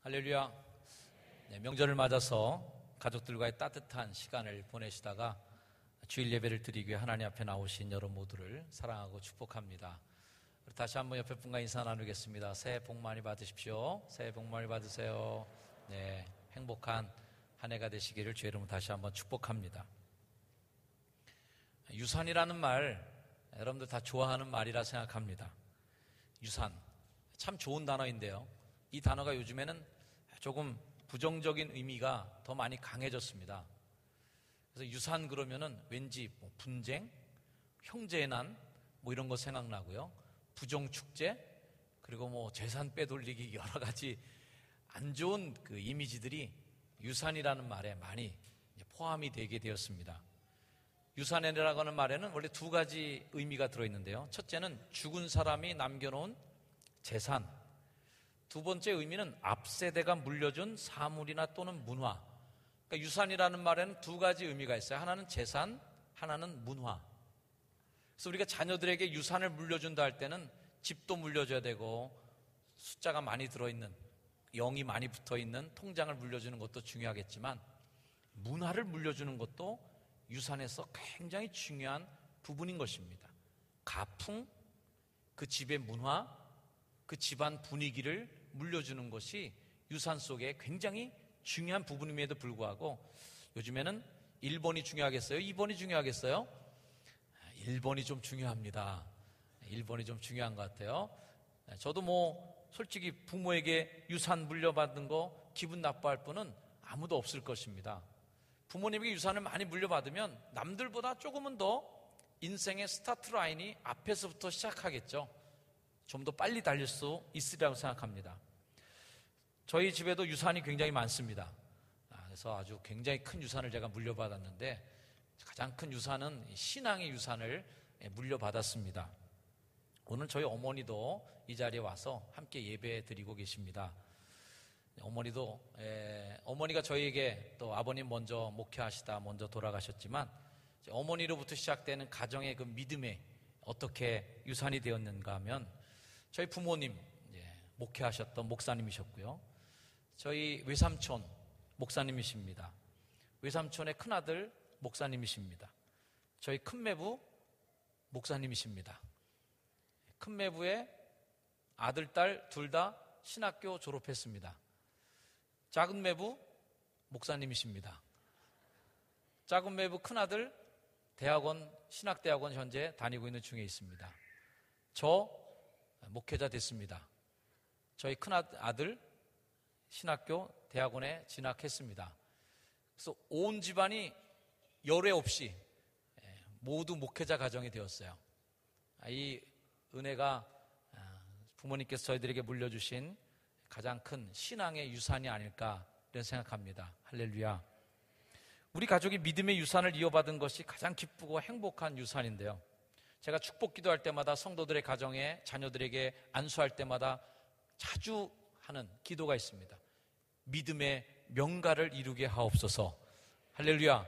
할렐루야. 네, 명절을 맞아서 가족들과의 따뜻한 시간을 보내시다가 주일 예배를 드리기 위해 하나님 앞에 나오신 여러분 모두를 사랑하고 축복합니다. 다시 한번 옆에 분과 인사 나누겠습니다. 새해 복 많이 받으십시오. 새해 복 많이 받으세요. 네, 행복한 한 해가 되시기를 주의 이름으로 다시 한번 축복합니다. 유산이라는 말, 여러분들 다 좋아하는 말이라 생각합니다. 유산, 참 좋은 단어인데요, 이 단어가 요즘에는 조금 부정적인 의미가 더 많이 강해졌습니다. 그래서 유산 그러면은 왠지 분쟁, 형제의 난 이런 거 생각나고요, 부정축제, 그리고 재산 빼돌리기, 여러 가지 안 좋은 그 이미지들이 유산이라는 말에 많이 포함이 되게 되었습니다. 유산이라고 하는 말에는 원래 두 가지 의미가 들어있는데요, 첫째는 죽은 사람이 남겨놓은 재산, 두 번째 의미는 앞세대가 물려준 사물이나 또는 문화. 그러니까 유산이라는 말에는 두 가지 의미가 있어요. 하나는 재산, 하나는 문화. 그래서 우리가 자녀들에게 유산을 물려준다 할 때는 집도 물려줘야 되고, 숫자가 많이 들어있는, 0이 많이 붙어있는 통장을 물려주는 것도 중요하겠지만, 문화를 물려주는 것도 유산에서 굉장히 중요한 부분인 것입니다. 가풍, 그 집의 문화, 그 집안 분위기를 물려주는 것이 유산 속에 굉장히 중요한 부분임에도 불구하고, 요즘에는 1번이 중요하겠어요? 2번이 중요하겠어요? 1번이 좀 중요합니다. 1번이 좀 중요한 것 같아요. 저도 솔직히 부모에게 유산 물려받은 거 기분 나빠할 분은 아무도 없을 것입니다. 부모님에게 유산을 많이 물려받으면 남들보다 조금은 더 인생의 스타트 라인이 앞에서부터 시작하겠죠. 좀 더 빨리 달릴 수 있으리라고 생각합니다. 저희 집에도 유산이 굉장히 많습니다. 그래서 아주 굉장히 큰 유산을 제가 물려받았는데, 가장 큰 유산은 신앙의 유산을 물려받았습니다. 오늘 저희 어머니도 이 자리에 와서 함께 예배 드리고 계십니다. 어머니가 저희에게 또 아버님 먼저 목회하시다 먼저 돌아가셨지만, 어머니로부터 시작되는 가정의 그 믿음에 어떻게 유산이 되었는가 하면, 저희 부모님 목회하셨던 목사님이셨고요, 저희 외삼촌 목사님이십니다. 외삼촌의 큰아들 목사님이십니다. 저희 큰매부 목사님이십니다. 큰매부의 아들, 딸 둘 다 신학교 졸업했습니다. 작은 매부 목사님이십니다. 작은 매부 큰아들 대학원, 신학대학원 현재 다니고 있는 중에 있습니다. 저 목회자 됐습니다. 저희 큰아들 신학교 대학원에 진학했습니다. 그래서 온 집안이 열애 없이 모두 목회자 가정이 되었어요. 이 은혜가 부모님께서 저희들에게 물려주신 가장 큰 신앙의 유산이 아닐까 이런 생각합니다. 할렐루야. 우리 가족이 믿음의 유산을 이어받은 것이 가장 기쁘고 행복한 유산인데요, 제가 축복 기도할 때마다 성도들의 가정에 자녀들에게 안수할 때마다 자주 하는 기도가 있습니다. 믿음의 명가를 이루게 하옵소서. 할렐루야.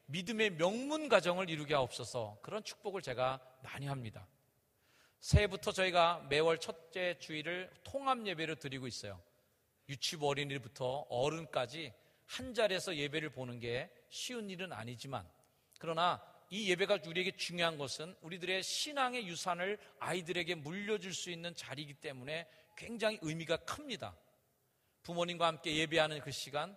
믿음의 명문 가정을 이루게 하옵소서. 그런 축복을 제가 많이 합니다. 새해부터 저희가 매월 첫째 주일을 통합 예배를 드리고 있어요. 유치부 어린이부터 어른까지 한 자리에서 예배를 보는 게 쉬운 일은 아니지만, 그러나 이 예배가 우리에게 중요한 것은 우리들의 신앙의 유산을 아이들에게 물려줄 수 있는 자리이기 때문에 굉장히 의미가 큽니다. 부모님과 함께 예배하는 그 시간,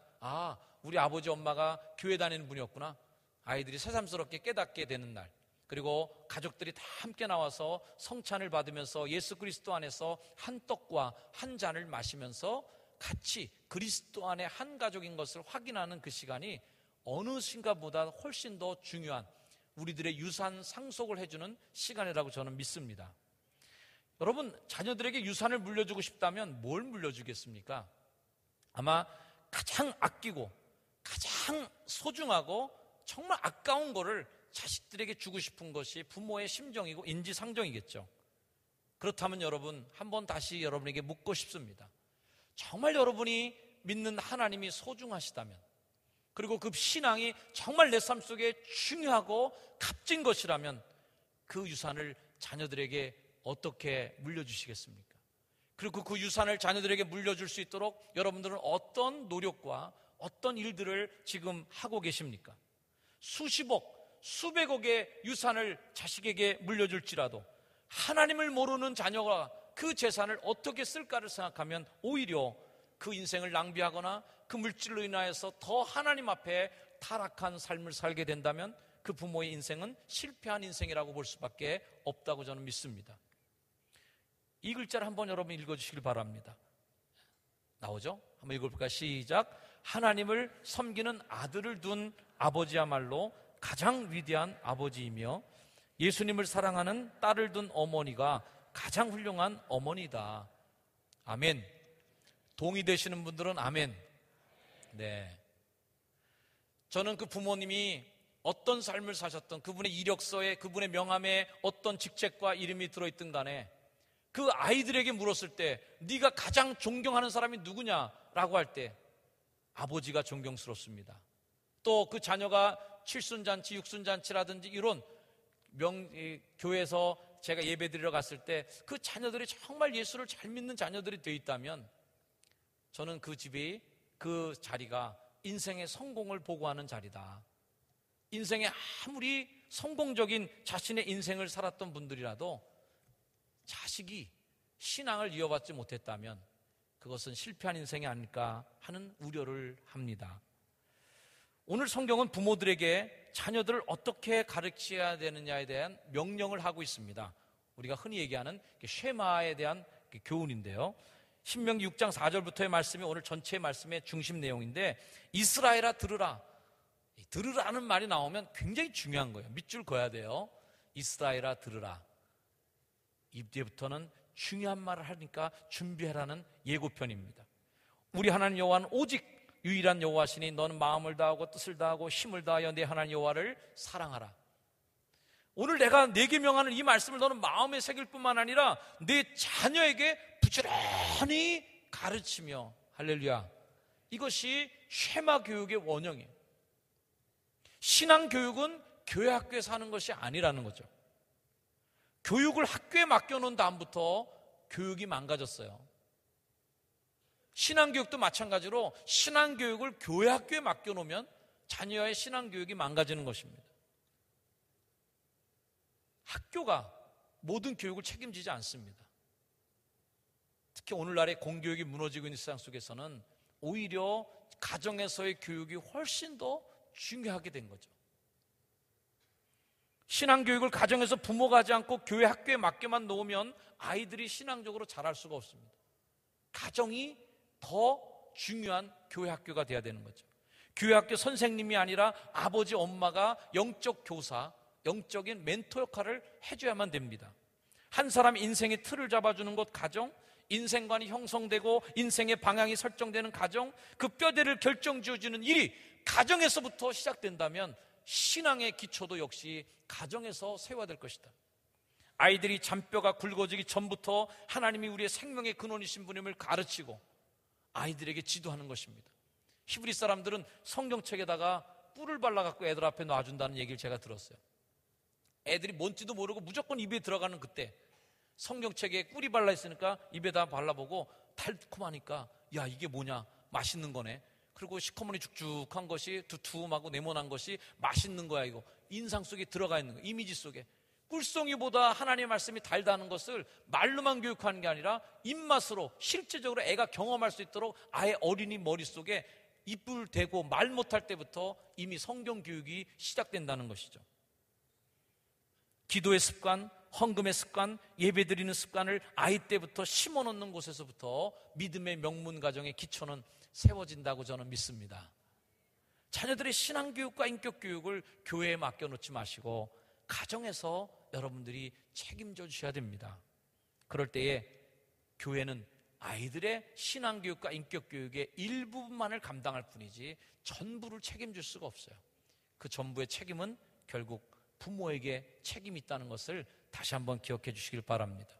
우리 아버지 엄마가 교회 다니는 분이었구나, 아이들이 새삼스럽게 깨닫게 되는 날, 그리고 가족들이 다 함께 나와서 성찬을 받으면서 예수 그리스도 안에서 한 떡과 한 잔을 마시면서 같이 그리스도 안에 한 가족인 것을 확인하는 그 시간이 어느 순간보다 훨씬 더 중요한 우리들의 유산 상속을 해주는 시간이라고 저는 믿습니다. 여러분, 자녀들에게 유산을 물려주고 싶다면 뭘 물려주겠습니까? 아마 가장 아끼고 가장 소중하고 정말 아까운 거를 자식들에게 주고 싶은 것이 부모의 심정이고 인지상정이겠죠. 그렇다면 여러분, 한번 다시 여러분에게 묻고 싶습니다. 정말 여러분이 믿는 하나님이 소중하시다면, 그리고 그 신앙이 정말 내 삶 속에 중요하고 값진 것이라면, 그 유산을 자녀들에게 어떻게 물려주시겠습니까? 그리고 그 유산을 자녀들에게 물려줄 수 있도록 여러분들은 어떤 노력과 어떤 일들을 지금 하고 계십니까? 수십억, 수백억의 유산을 자식에게 물려줄지라도 하나님을 모르는 자녀가 그 재산을 어떻게 쓸까를 생각하면 오히려 그 인생을 낭비하거나 그 물질로 인하여서 더 하나님 앞에 타락한 삶을 살게 된다면 그 부모의 인생은 실패한 인생이라고 볼 수밖에 없다고 저는 믿습니다. 이 글자를 한번 여러분 읽어주시길 바랍니다. 나오죠? 한번 읽어볼까요? 시작. 하나님을 섬기는 아들을 둔 아버지야말로 가장 위대한 아버지이며 예수님을 사랑하는 딸을 둔 어머니가 가장 훌륭한 어머니다. 아멘. 동의되시는 분들은 아멘. 네. 저는 그 부모님이 어떤 삶을 사셨던 그분의 이력서에 그분의 명함에 어떤 직책과 이름이 들어있든 간에 그 아이들에게 물었을 때 네가 가장 존경하는 사람이 누구냐라고 할 때 아버지가 존경스럽습니다. 또 그 자녀가 칠순잔치, 육순잔치라든지 이런 교회에서 제가 예배 드리러 갔을 때 그 자녀들이 정말 예수를 잘 믿는 자녀들이 되어 있다면 저는 그 집이, 그 자리가 인생의 성공을 보고하는 자리다. 인생에 아무리 성공적인 자신의 인생을 살았던 분들이라도 자식이 신앙을 이어받지 못했다면 그것은 실패한 인생이 아닐까 하는 우려를 합니다. 오늘 성경은 부모들에게 자녀들을 어떻게 가르쳐야 되느냐에 대한 명령을 하고 있습니다. 우리가 흔히 얘기하는 쉐마에 대한 교훈인데요. 신명기 6장 4절부터의 말씀이 오늘 전체 말씀의 중심 내용인데, 이스라엘아 들으라. 들으라는 말이 나오면 굉장히 중요한 거예요. 밑줄 그어야 돼요. 이스라엘아 들으라. 이때부터는 중요한 말을 하니까 준비하라는 예고편입니다. 우리 하나님 여호와는 오직 유일한 여호와시니 너는 마음을 다하고 뜻을 다하고 힘을 다하여 내 하나님 여호와를 사랑하라. 오늘 내가 내게 명하는 이 말씀을 너는 마음에 새길 뿐만 아니라 내 자녀에게 부지런히 가르치며, 할렐루야, 이것이 쉐마 교육의 원형이에요. 신앙 교육은 교회 학교에서 하는 것이 아니라는 거죠. 교육을 학교에 맡겨놓은 다음부터 교육이 망가졌어요. 신앙교육도 마찬가지로 신앙교육을 교회 학교에 맡겨놓으면 자녀의 신앙교육이 망가지는 것입니다. 학교가 모든 교육을 책임지지 않습니다. 특히 오늘날의 공교육이 무너지고 있는 세상 속에서는 오히려 가정에서의 교육이 훨씬 더 중요하게 된 거죠. 신앙교육을 가정에서 부모가 하지 않고 교회 학교에 맡겨만 놓으면 아이들이 신앙적으로 자랄 수가 없습니다. 가정이 더 중요한 교회 학교가 돼야 되는 거죠. 교회 학교 선생님이 아니라 아버지, 엄마가 영적 교사, 영적인 멘토 역할을 해줘야만 됩니다. 한 사람 인생의 틀을 잡아주는 것 가정, 인생관이 형성되고 인생의 방향이 설정되는 가정, 그 뼈대를 결정지어주는 일이 가정에서부터 시작된다면 신앙의 기초도 역시 가정에서 세워야 될 것이다. 아이들이 잔뼈가 굵어지기 전부터 하나님이 우리의 생명의 근원이신 분임을 가르치고 아이들에게 지도하는 것입니다. 히브리 사람들은 성경책에다가 뿔을 발라갖고 애들 앞에 놔준다는 얘기를 제가 들었어요. 애들이 뭔지도 모르고 무조건 입에 들어가는 그때 성경책에 꿀이 발라 있으니까 입에다 발라보고 달콤하니까 야, 이게 뭐냐, 맛있는 거네. 그리고 시커머니 죽죽한 것이 두툼하고 네모난 것이 맛있는 거야. 이거 인상 속에 들어가 있는 거, 이미지 속에. 꿀송이보다 하나님의 말씀이 달다는 것을 말로만 교육하는 게 아니라 입맛으로 실제적으로 애가 경험할 수 있도록 아예 어린이 머릿속에 입을 대고 말 못할 때부터 이미 성경 교육이 시작된다는 것이죠. 기도의 습관, 헌금의 습관, 예배드리는 습관을 아이 때부터 심어놓는 곳에서부터 믿음의 명문 가정의 기초는 세워진다고 저는 믿습니다. 자녀들의 신앙교육과 인격교육을 교회에 맡겨놓지 마시고 가정에서 여러분들이 책임져 주셔야 됩니다. 그럴 때에 교회는 아이들의 신앙교육과 인격교육의 일부분만을 감당할 뿐이지 전부를 책임질 수가 없어요. 그 전부의 책임은 결국 부모에게 책임이 있다는 것을 다시 한번 기억해 주시길 바랍니다.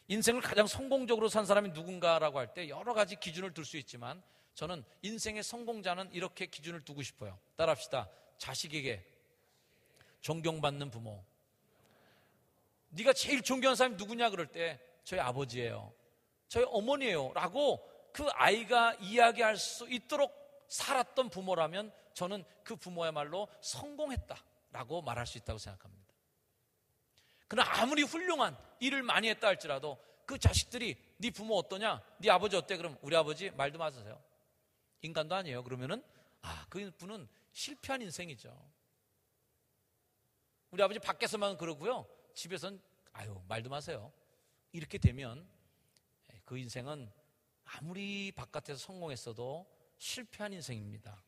인생을 가장 성공적으로 산 사람이 누군가라고 할 때 여러 가지 기준을 들 수 있지만 저는 인생의 성공자는 이렇게 기준을 두고 싶어요. 따라합시다. 자식에게 존경받는 부모. 네가 제일 존경하는 사람이 누구냐 그럴 때 저희 아버지예요. 저희 어머니예요 라고 그 아이가 이야기할 수 있도록 살았던 부모라면 저는 그 부모야말로 성공했다라고 말할 수 있다고 생각합니다. 그러나 아무리 훌륭한 일을 많이 했다 할지라도 그 자식들이 네 부모 어떠냐? 네 아버지 어때? 그럼 우리 아버지 말도 마세요. 인간도 아니에요. 그러면은 그 분은 실패한 인생이죠. 우리 아버지 밖에서만 그러고요. 집에서는 말도 마세요. 이렇게 되면 그 인생은 아무리 바깥에서 성공했어도 실패한 인생입니다.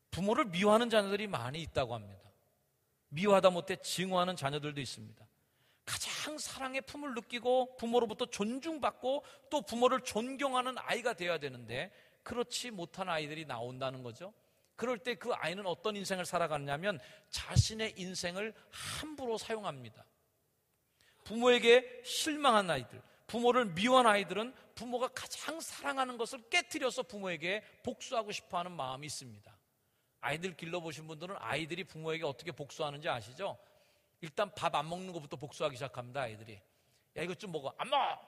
부모를 미워하는 자녀들이 많이 있다고 합니다. 미워하다 못해 증오하는 자녀들도 있습니다. 가장 사랑의 품을 느끼고 부모로부터 존중받고 또 부모를 존경하는 아이가 되어야 되는데 그렇지 못한 아이들이 나온다는 거죠. 그럴 때 그 아이는 어떤 인생을 살아가느냐면 자신의 인생을 함부로 사용합니다. 부모에게 실망한 아이들, 부모를 미워한 아이들은 부모가 가장 사랑하는 것을 깨트려서 부모에게 복수하고 싶어하는 마음이 있습니다. 아이들 길러보신 분들은 아이들이 부모에게 어떻게 복수하는지 아시죠? 일단 밥 안 먹는 것부터 복수하기 시작합니다. 아이들이 야 이것 좀 먹어. 안 먹어.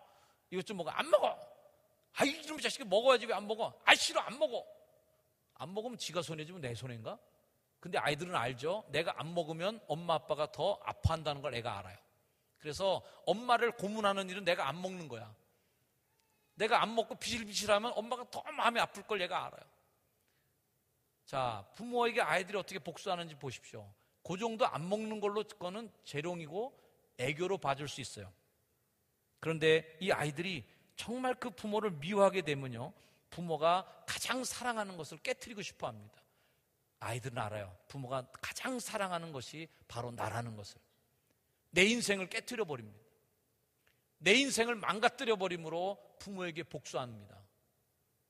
이것 좀 먹어. 안 먹어. 이놈의 자식이 먹어야지 왜 안 먹어. 싫어 안 먹어. 안 먹으면 지가 손해지면 내 손해인가? 근데 아이들은 알죠. 내가 안 먹으면 엄마 아빠가 더 아파한다는 걸 애가 알아요. 그래서 엄마를 고문하는 일은 내가 안 먹는 거야. 내가 안 먹고 비실비실하면 엄마가 더 마음이 아플 걸 얘가 알아요. 자, 부모에게 아이들이 어떻게 복수하는지 보십시오. 그 정도 안 먹는 걸로 거는 재롱이고 애교로 봐줄 수 있어요. 그런데 이 아이들이 정말 그 부모를 미워하게 되면요, 부모가 가장 사랑하는 것을 깨트리고 싶어 합니다. 아이들은 알아요. 부모가 가장 사랑하는 것이 바로 나라는 것을. 내 인생을 깨트려 버립니다. 내 인생을 망가뜨려 버림으로 부모에게 복수합니다.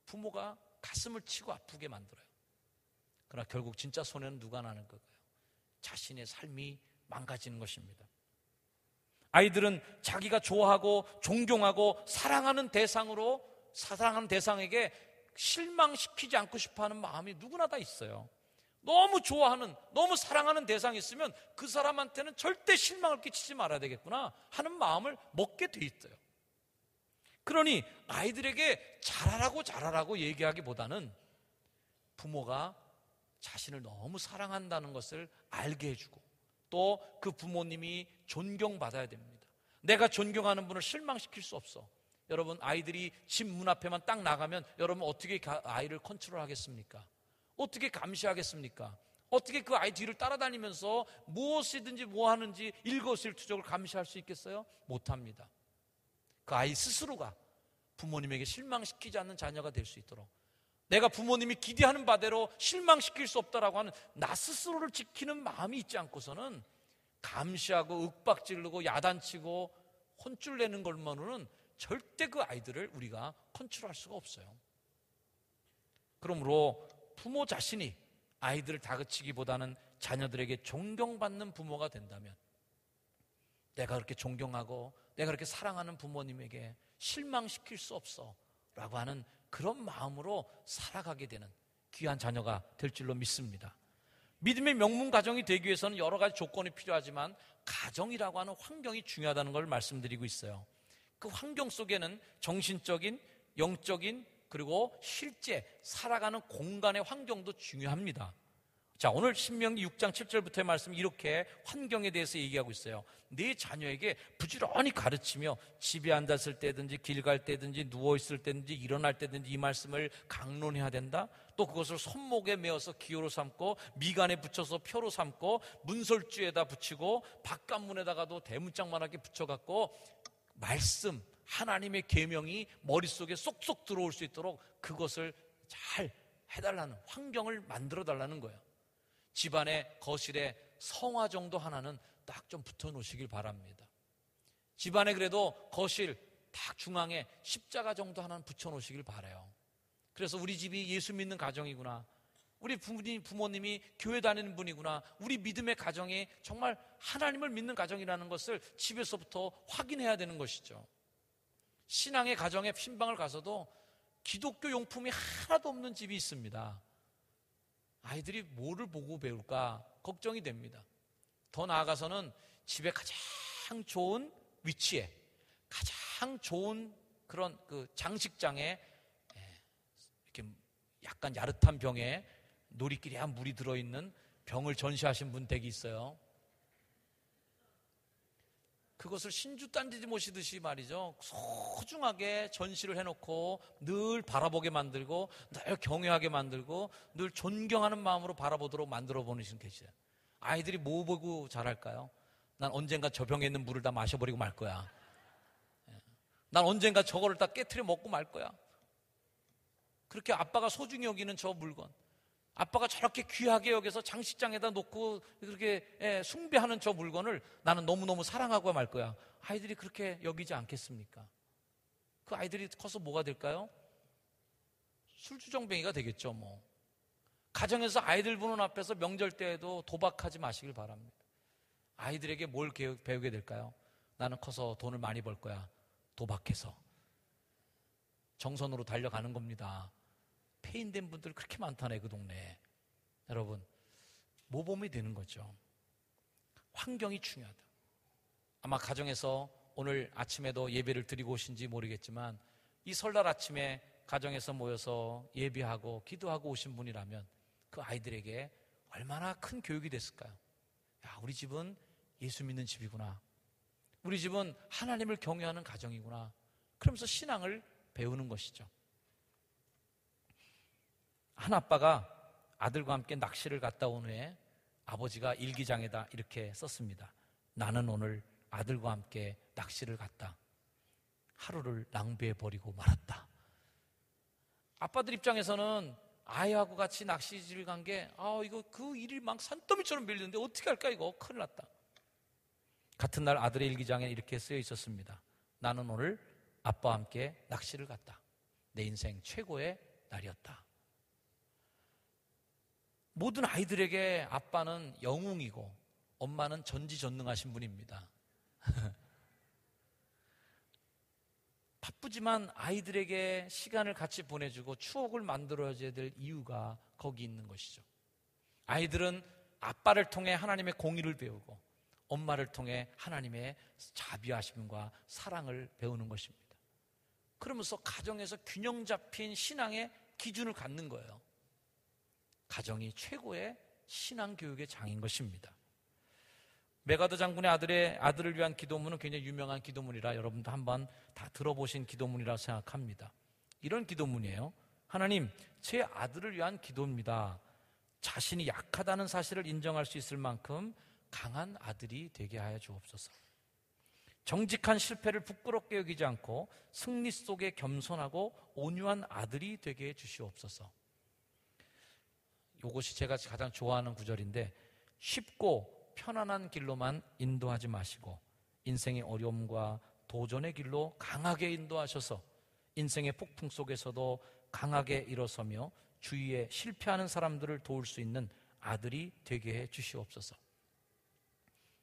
부모가 가슴을 치고 아프게 만들어요. 그러나 결국 진짜 손해는 누가 나는 걸까요? 자신의 삶이 망가지는 것입니다. 아이들은 자기가 좋아하고 존경하고 사랑하는 대상에게 실망시키지 않고 싶어하는 마음이 누구나 다 있어요. 너무 좋아하는, 너무 사랑하는 대상이 있으면 그 사람한테는 절대 실망을 끼치지 말아야 되겠구나 하는 마음을 먹게 돼 있어요. 그러니 아이들에게 잘하라고 얘기하기보다는 부모가 자신을 너무 사랑한다는 것을 알게 해주고 또 그 부모님이 존경받아야 됩니다. 내가 존경하는 분을 실망시킬 수 없어. 여러분, 아이들이 집 문 앞에만 딱 나가면 여러분 어떻게 아이를 컨트롤하겠습니까? 어떻게 감시하겠습니까? 어떻게 그 아이 뒤를 따라다니면서 무엇이든지 뭐 하는지 일거수일투족을 감시할 수 있겠어요? 못합니다. 그 아이 스스로가 부모님에게 실망시키지 않는 자녀가 될 수 있도록, 내가 부모님이 기대하는 바대로 실망시킬 수 없다라고 하는 나 스스로를 지키는 마음이 있지 않고서는 감시하고 윽박지르고 야단치고 혼쭐 내는 것만으로는 절대 그 아이들을 우리가 컨트롤할 수가 없어요. 그러므로 부모 자신이 아이들을 다그치기보다는 자녀들에게 존경받는 부모가 된다면, 내가 그렇게 존경하고 내가 그렇게 사랑하는 부모님에게 실망시킬 수 없어 라고 하는 그런 마음으로 살아가게 되는 귀한 자녀가 될 줄로 믿습니다. 믿음의 명문 가정이 되기 위해서는 여러 가지 조건이 필요하지만 가정이라고 하는 환경이 중요하다는 걸 말씀드리고 있어요. 그 환경 속에는 정신적인, 영적인, 그리고 실제 살아가는 공간의 환경도 중요합니다. 자, 오늘 신명기 6장 7절부터의 말씀, 이렇게 환경에 대해서 얘기하고 있어요. 네 자녀에게 부지런히 가르치며 집에 앉았을 때든지 길 갈 때든지 누워있을 때든지 일어날 때든지 이 말씀을 강론해야 된다. 또 그것을 손목에 메어서 기호로 삼고 미간에 붙여서 표로 삼고 문설주에다 붙이고 바깥문에다가도 대문짝만하게 붙여갖고 말씀, 하나님의 계명이 머릿속에 쏙쏙 들어올 수 있도록 그것을 잘 해달라는 환경을 만들어달라는 거예요. 집안의 거실에 성화 정도 하나는 딱 좀 붙여 놓으시길 바랍니다. 집안에 그래도 거실 딱 중앙에 십자가 정도 하나는 붙여 놓으시길 바라요. 그래서 우리 집이 예수 믿는 가정이구나, 우리 부모님이 교회 다니는 분이구나, 우리 믿음의 가정이 정말 하나님을 믿는 가정이라는 것을 집에서부터 확인해야 되는 것이죠. 신앙의 가정에 신방을 가서도 기독교 용품이 하나도 없는 집이 있습니다. 아이들이 뭐를 보고 배울까 걱정이 됩니다. 더 나아가서는 집에 가장 좋은 위치에 가장 가장 좋은 그런 그 장식장에 이렇게 약간 야릇한 병에 놀이끼리한 물이 들어있는 병을 전시하신 분 댁이 있어요. 그것을 신주 딴지지 모시듯이 말이죠. 소중하게 전시를 해놓고 늘 바라보게 만들고 늘 경외하게 만들고 늘 존경하는 마음으로 바라보도록 만들어 보내시는 계시죠. 아이들이 뭐 보고 자랄까요? 난 언젠가 저 병에 있는 물을 다 마셔버리고 말 거야. 난 언젠가 저거를 다 깨트려 먹고 말 거야. 그렇게 아빠가 소중히 여기는 저 물건, 아빠가 저렇게 귀하게 여기서 장식장에다 놓고 그렇게 숭배하는 저 물건을 나는 너무너무 사랑하고 말 거야. 아이들이 그렇게 여기지 않겠습니까? 그 아이들이 커서 뭐가 될까요? 술주정뱅이가 되겠죠. 뭐 가정에서 아이들 보는 앞에서 명절 때에도 도박하지 마시길 바랍니다. 아이들에게 뭘 배우게 될까요? 나는 커서 돈을 많이 벌 거야. 도박해서 정선으로 달려가는 겁니다. 폐인된 분들 그렇게 많다네, 그 동네에. 여러분, 모범이 되는 거죠. 환경이 중요하다. 아마 가정에서 오늘 아침에도 예배를 드리고 오신지 모르겠지만 이 설날 아침에 가정에서 모여서 예배하고 기도하고 오신 분이라면 그 아이들에게 얼마나 큰 교육이 됐을까요? 야, 우리 집은 예수 믿는 집이구나. 우리 집은 하나님을 경외하는 가정이구나. 그러면서 신앙을 배우는 것이죠. 한 아빠가 아들과 함께 낚시를 갔다 온 후에 아버지가 일기장에다 이렇게 썼습니다. 나는 오늘 아들과 함께 낚시를 갔다. 하루를 낭비해버리고 말았다. 아빠들 입장에서는 아이하고 같이 낚시질 간 게 이거 그 일이 막 산더미처럼 밀리는데 어떻게 할까, 이거 큰일 났다. 같은 날 아들의 일기장에 이렇게 쓰여 있었습니다. 나는 오늘 아빠와 함께 낚시를 갔다. 내 인생 최고의 날이었다. 모든 아이들에게 아빠는 영웅이고 엄마는 전지전능하신 분입니다. 바쁘지만 아이들에게 시간을 같이 보내주고 추억을 만들어줘야 될 이유가 거기 있는 것이죠. 아이들은 아빠를 통해 하나님의 공의를 배우고 엄마를 통해 하나님의 자비하심과 사랑을 배우는 것입니다. 그러면서 가정에서 균형 잡힌 신앙의 기준을 갖는 거예요. 가정이 최고의 신앙교육의 장인 것입니다. 메가더 장군의 아들을 위한 기도문은 굉장히 유명한 기도문이라 여러분도 한번 다 들어보신 기도문이라고 생각합니다. 이런 기도문이에요. 하나님, 제 아들을 위한 기도입니다. 자신이 약하다는 사실을 인정할 수 있을 만큼 강한 아들이 되게 하여 주옵소서. 정직한 실패를 부끄럽게 여기지 않고 승리 속에 겸손하고 온유한 아들이 되게 해 주시옵소서. 이것이 제가 가장 좋아하는 구절인데, 쉽고 편안한 길로만 인도하지 마시고 인생의 어려움과 도전의 길로 강하게 인도하셔서 인생의 폭풍 속에서도 강하게 일어서며 주위에 실패하는 사람들을 도울 수 있는 아들이 되게 해 주시옵소서.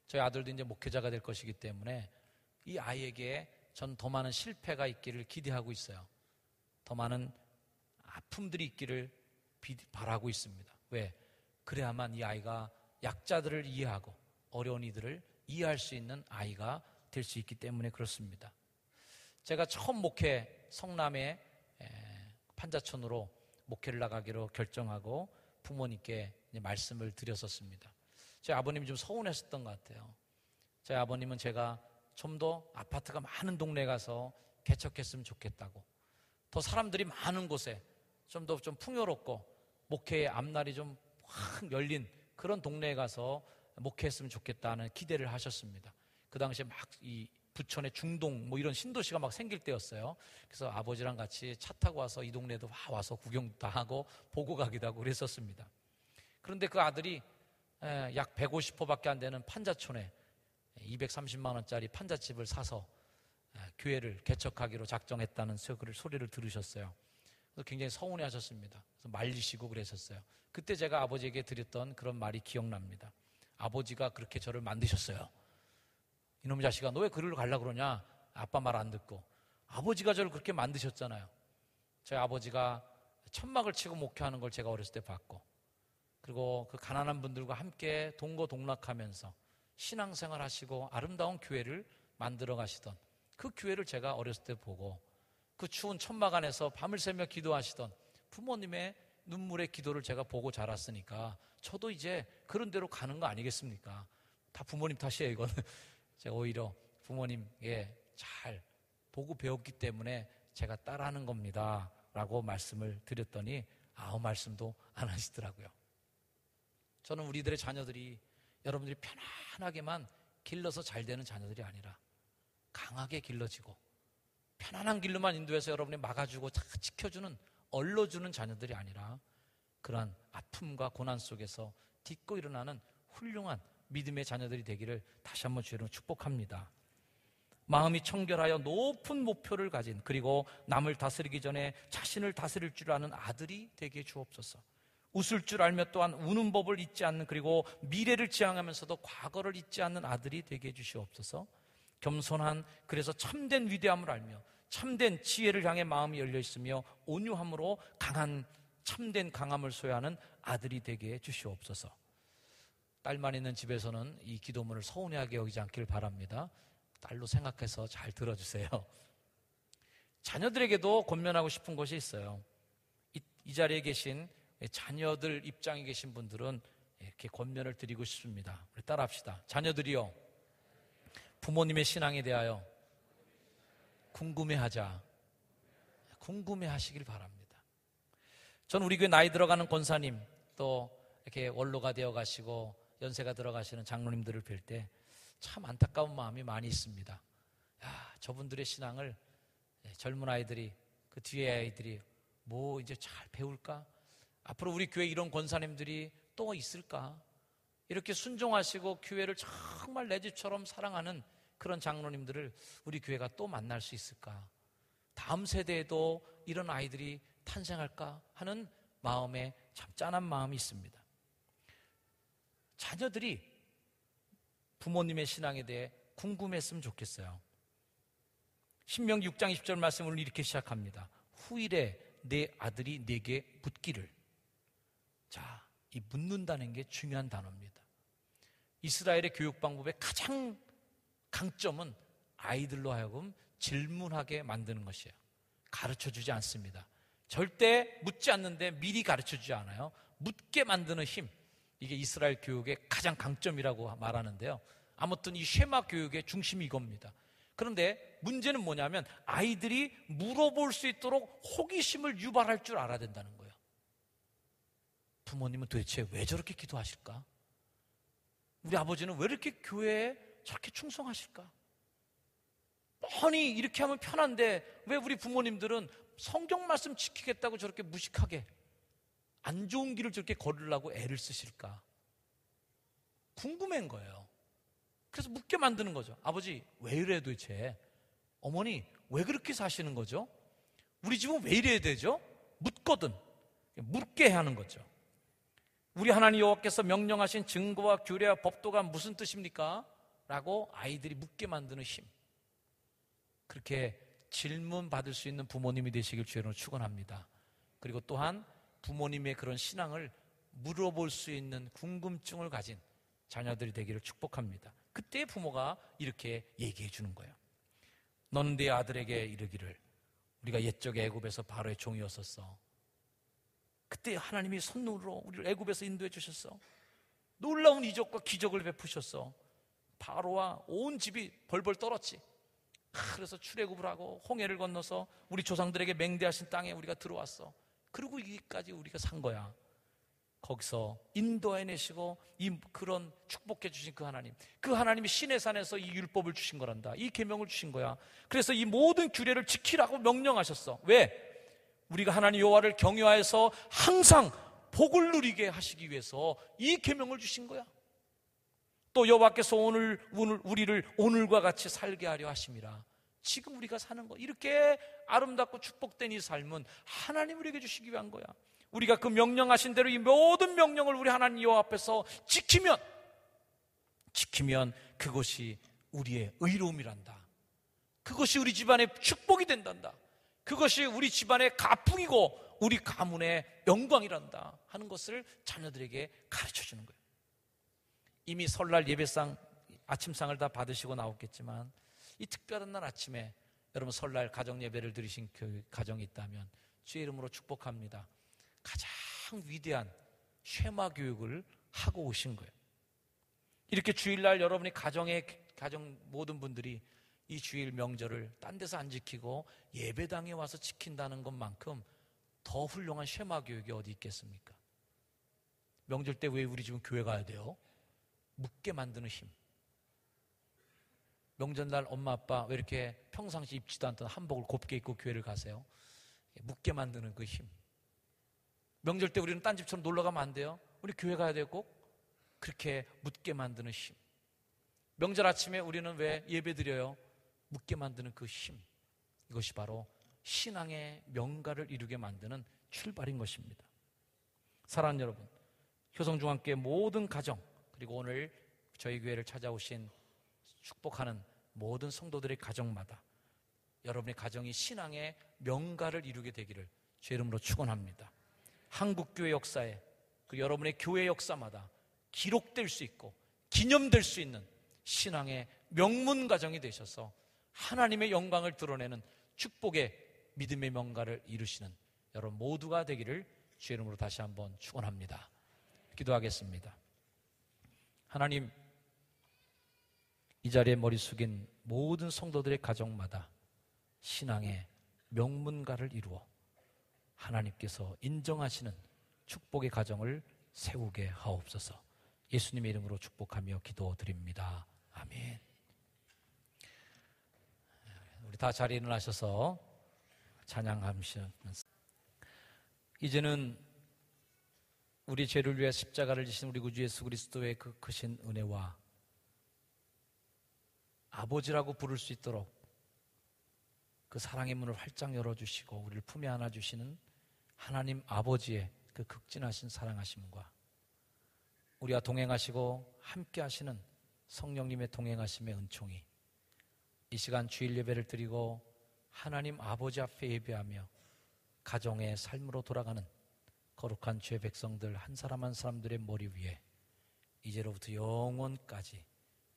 저희 아들도 이제 목회자가 될 것이기 때문에 이 아이에게 전 더 많은 실패가 있기를 기대하고 있어요. 더 많은 아픔들이 있기를 바라고 있습니다. 왜? 그래야만 이 아이가 약자들을 이해하고 어려운 이들을 이해할 수 있는 아이가 될 수 있기 때문에 그렇습니다. 제가 처음 성남의 판자촌으로 목회를 나가기로 결정하고 부모님께 말씀을 드렸었습니다. 제 아버님이 좀 서운했었던 것 같아요. 제 아버님은 제가 좀 더 아파트가 많은 동네에 가서 개척했으면 좋겠다고, 더 사람들이 많은 곳에 좀 더 풍요롭고 목회의 앞날이 좀 확 열린 그런 동네에 가서 목회했으면 좋겠다는 기대를 하셨습니다. 그 당시에 막 이 부천의 중동 이런 신도시가 막 생길 때였어요. 그래서 아버지랑 같이 차 타고 와서 이 동네도 와서 구경도 다 하고 보고 가기도 하고 그랬었습니다. 그런데 그 아들이 약 150호밖에 안 되는 판자촌에 230만 원짜리 판잣집을 사서 교회를 개척하기로 작정했다는 소리를 들으셨어요. 그래서 굉장히 서운해하셨습니다. 그래서 말리시고 그랬었어요. 그때 제가 아버지에게 드렸던 그런 말이 기억납니다. 아버지가 그렇게 저를 만드셨어요. 이놈의 자식아, 너 왜 그리로 가려고 그러냐? 아빠 말 안 듣고. 아버지가 저를 그렇게 만드셨잖아요. 저희 아버지가 천막을 치고 목회하는 걸 제가 어렸을 때 봤고, 그리고 그 가난한 분들과 함께 동거동락하면서 신앙생활 하시고 아름다운 교회를 만들어 가시던 그 교회를 제가 어렸을 때 보고 그 추운 천막 안에서 밤을 새며 기도하시던 부모님의 눈물의 기도를 제가 보고 자랐으니까 저도 이제 그런 대로 가는 거 아니겠습니까? 다 부모님 탓이에요, 이거는. 제가 오히려 부모님에 잘 보고 배웠기 때문에 제가 따라하는 겁니다 라고 말씀을 드렸더니 아무 말씀도 안 하시더라고요. 저는 우리들의 자녀들이 여러분들이 편안하게만 길러서 잘 되는 자녀들이 아니라 강하게 길러지고 편안한 길로만 인도해서 여러분이 막아주고 지켜주는, 얼러주는 자녀들이 아니라 그러한 아픔과 고난 속에서 딛고 일어나는 훌륭한 믿음의 자녀들이 되기를 다시 한번 주의로 축복합니다. 마음이 청결하여 높은 목표를 가진, 그리고 남을 다스리기 전에 자신을 다스릴 줄 아는 아들이 되게 주옵소서. 웃을 줄 알며 또한 우는 법을 잊지 않는, 그리고 미래를 지향하면서도 과거를 잊지 않는 아들이 되게 해주시옵소서. 겸손한, 그래서 참된 위대함을 알며 참된 지혜를 향해 마음이 열려 있으며 온유함으로 강한, 참된 강함을 소유하는 아들이 되게 해주시옵소서. 딸만 있는 집에서는 이 기도문을 서운해하게 여기지 않길 바랍니다. 딸로 생각해서 잘 들어주세요. 자녀들에게도 권면하고 싶은 것이 있어요. 이 자리에 계신 자녀들 입장에 계신 분들은 이렇게 권면을 드리고 싶습니다. 우리 따라합시다. 자녀들이요, 부모님의 신앙에 대하여 궁금해하시길 바랍니다. 저는 우리 교회 나이 들어가는 권사님, 또 이렇게 원로가 되어 가시고 연세가 들어가시는 장로님들을 뵐 때 참 안타까운 마음이 많이 있습니다. 저분들의 신앙을 젊은 아이들이, 그 뒤에 아이들이 뭐 이제 잘 배울까? 앞으로 우리 교회 이런 권사님들이 또 있을까? 이렇게 순종하시고 교회를 정말 내 집처럼 사랑하는 그런 장로님들을 우리 교회가 또 만날 수 있을까? 다음 세대에도 이런 아이들이 탄생할까 하는 마음에 참 짠한 마음이 있습니다. 자녀들이 부모님의 신앙에 대해 궁금했으면 좋겠어요. 신명기 6장 20절 말씀을 이렇게 시작합니다. 후일에 내 아들이 내게 묻기를. 자, 이 묻는다는 게 중요한 단어입니다. 이스라엘의 교육 방법의 가장 강점은 아이들로 하여금 질문하게 만드는 것이에요. 가르쳐주지 않습니다. 절대 묻지 않는데 미리 가르쳐주지 않아요. 묻게 만드는 힘, 이게 이스라엘 교육의 가장 강점이라고 말하는데요. 아무튼 이 쉐마 교육의 중심이 이겁니다. 그런데 문제는 뭐냐면 아이들이 물어볼 수 있도록 호기심을 유발할 줄 알아야 된다는 거예요. 부모님은 도대체 왜 저렇게 기도하실까? 우리 아버지는 왜 이렇게 교회에 저렇게 충성하실까? 뻔히 이렇게 하면 편한데 왜 우리 부모님들은 성경 말씀 지키겠다고 저렇게 무식하게 안 좋은 길을 저렇게 걸으려고 애를 쓰실까? 궁금한 거예요. 그래서 묻게 만드는 거죠. 아버지 왜 이래 도대체? 어머니 왜 그렇게 사시는 거죠? 우리 집은 왜 이래야 되죠? 묻거든. 묻게 하는 거죠. 우리 하나님 여호와께서 명령하신 증거와 규례와 법도가 무슨 뜻입니까? 라고 아이들이 묻게 만드는 힘. 그렇게 질문 받을 수 있는 부모님이 되시길 주의로 축원합니다. 그리고 또한 부모님의 그런 신앙을 물어볼 수 있는 궁금증을 가진 자녀들이 되기를 축복합니다. 그때 부모가 이렇게 얘기해 주는 거예요. 너는 네 아들에게 이르기를 우리가 옛적에 애굽에서 바로의 종이었었어. 그때 하나님이 선물로 우리를 애굽에서 인도해 주셨어. 놀라운 이적과 기적을 베푸셨어. 바로와 온 집이 벌벌 떨었지. 그래서 출애굽을 하고 홍해를 건너서 우리 조상들에게 맹대하신 땅에 우리가 들어왔어. 그리고 여기까지 우리가 산 거야. 거기서 인도해내시고 그런 축복해 주신 그 하나님이 시내산에서 이 율법을 주신 거란다. 이 계명을 주신 거야. 그래서 이 모든 규례를 지키라고 명령하셨어. 왜? 우리가 하나님 여호와를 경외하여서 항상 복을 누리게 하시기 위해서 이 계명을 주신 거야. 또 여호와께서 우리를 오늘과 같이 살게 하려 하심이라. 지금 우리가 사는 거, 이렇게 아름답고 축복된 이 삶은 하나님 우리에게 주시기 위한 거야. 우리가 그 명령하신 대로 이 모든 명령을 우리 하나님 여호와 앞에서 지키면 그것이 우리의 의로움이란다. 그것이 우리 집안의 축복이 된단다. 그것이 우리 집안의 가풍이고 우리 가문의 영광이란다 하는 것을 자녀들에게 가르쳐주는 거예요. 이미 설날 예배상, 아침상을 다 받으시고 나왔겠지만 이 특별한 날 아침에 여러분 설날 가정 예배를 드리신 그 가정이 있다면 주의 이름으로 축복합니다. 가장 위대한 쉐마 교육을 하고 오신 거예요. 이렇게 주일날 여러분이 가정 모든 분들이 이 주일 명절을 딴 데서 안 지키고 예배당에 와서 지킨다는 것만큼 더 훌륭한 쉐마 교육이 어디 있겠습니까? 명절 때 왜 우리 집은 교회 가야 돼요? 묻게 만드는 힘. 명절날 엄마 아빠 왜 이렇게 평상시 입지도 않던 한복을 곱게 입고 교회를 가세요? 묻게 만드는 그 힘. 명절 때 우리는 딴 집처럼 놀러 가면 안 돼요? 우리 교회 가야 돼요 꼭? 그렇게 묻게 만드는 힘. 명절 아침에 우리는 왜 예배 드려요? 묻게 만드는 그 힘. 이것이 바로 신앙의 명가를 이루게 만드는 출발인 것입니다. 사랑하는 여러분, 효성중앙교회 모든 가정, 그리고 오늘 저희 교회를 찾아오신 축복하는 모든 성도들의 가정마다 여러분의 가정이 신앙의 명가를 이루게 되기를 주의 이름으로 축원합니다. 한국교회 역사에 그 여러분의 교회 역사마다 기록될 수 있고 기념될 수 있는 신앙의 명문 가정이 되셔서 하나님의 영광을 드러내는 축복의 믿음의 명가를 이루시는 여러분 모두가 되기를 주의 이름으로 다시 한번 축원합니다. 기도하겠습니다. 하나님, 이 자리에 머리 숙인 모든 성도들의 가정마다 신앙의 명문가를 이루어 하나님께서 인정하시는 축복의 가정을 세우게 하옵소서. 예수님의 이름으로 축복하며 기도드립니다. 아멘. 우리 다 자리에 일어나셔서 찬양하시면서 이제는 우리 죄를 위해 십자가를 지신 우리 구주 예수 그리스도의 그 크신 은혜와 아버지라고 부를 수 있도록 그 사랑의 문을 활짝 열어주시고 우리를 품에 안아주시는 하나님 아버지의 그 극진하신 사랑하심과 우리와 동행하시고 함께 하시는 성령님의 동행하심의 은총이 이 시간 주일 예배를 드리고 하나님 아버지 앞에 예배하며 가정의 삶으로 돌아가는 거룩한 주의 백성들 한 사람 한 사람들의 머리 위에 이제로부터 영원까지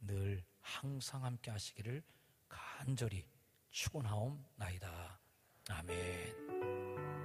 늘 항상 함께 하시기를 간절히 축원하옵나이다. 아멘.